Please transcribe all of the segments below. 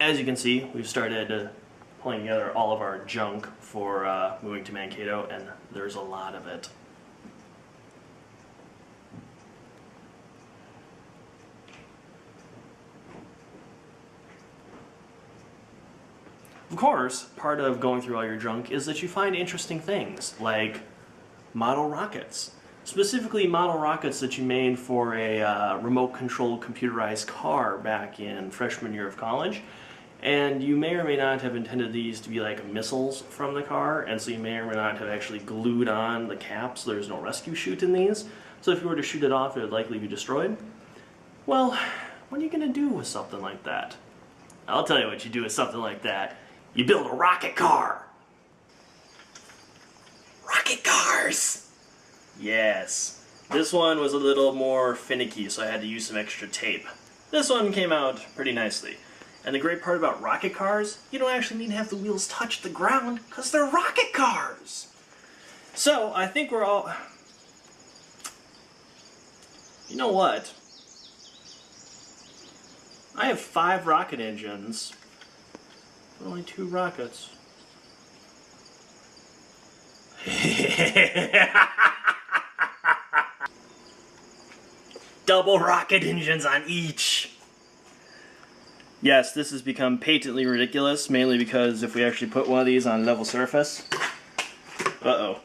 as you can see, we've started pulling together all of our junk for moving to Mankato, and there's a lot of it. Of course, part of going through all your junk is that you find interesting things, like model rockets. Specifically model rockets that you made for a remote-controlled computerized car back in freshman year of college. And you may or may not have intended these to be like missiles from the car, and so you may or may not have actually glued on the cap so there's no rescue chute in these. So if you were to shoot it off, it would likely be destroyed. Well, what are you going to do with something like that? I'll tell you what you do with something like that. You build a rocket car! Rocket cars! Yes. This one was a little more finicky, so I had to use some extra tape. This one came out pretty nicely. And the great part about rocket cars, you don't actually need to have the wheels touch the ground, because they're rocket cars! So, I think we're all... You know what? I have 5 rocket engines, but only 2 rockets. Double rocket engines on each! Yes, this has become patently ridiculous, mainly because if we actually put one of these on a level surface... Uh-oh.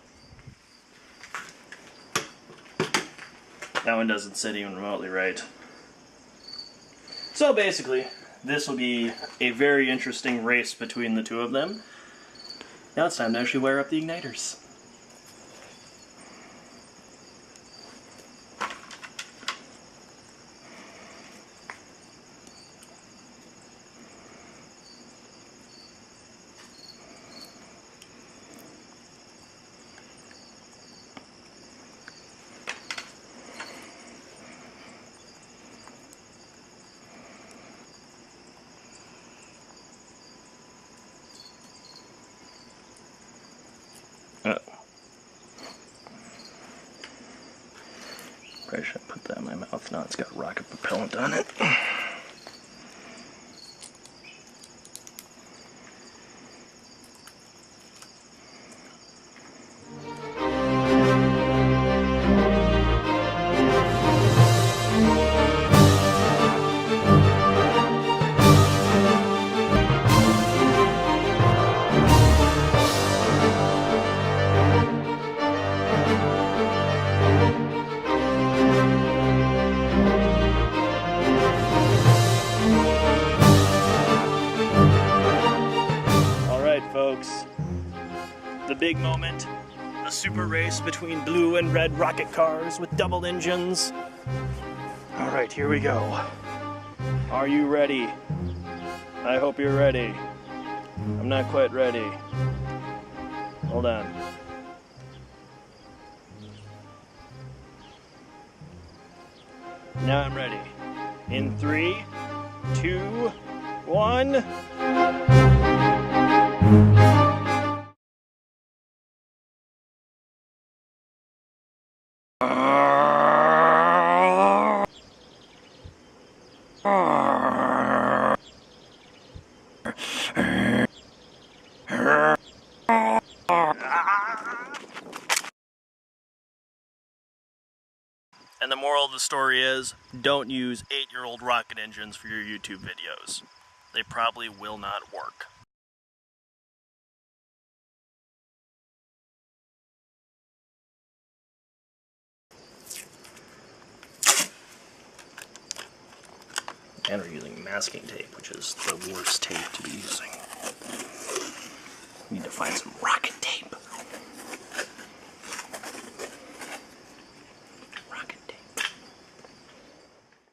That one doesn't sit even remotely right. So basically, this will be a very interesting race between the two of them. Now it's time to actually wire up the igniters. Probably should put that in my mouth now. It's got rocket propellant on it. Folks, the big moment, a super race between blue and red rocket cars with double engines. Alright, here we go. Are you ready? I hope you're ready. I'm not quite ready. Hold on. Now I'm ready. In 3, 2, 1... And the moral of the story is, don't use 8-year-old rocket engines for your YouTube videos. They probably will not work. And we're using masking tape, which is the worst tape to be using. Need to find some rocket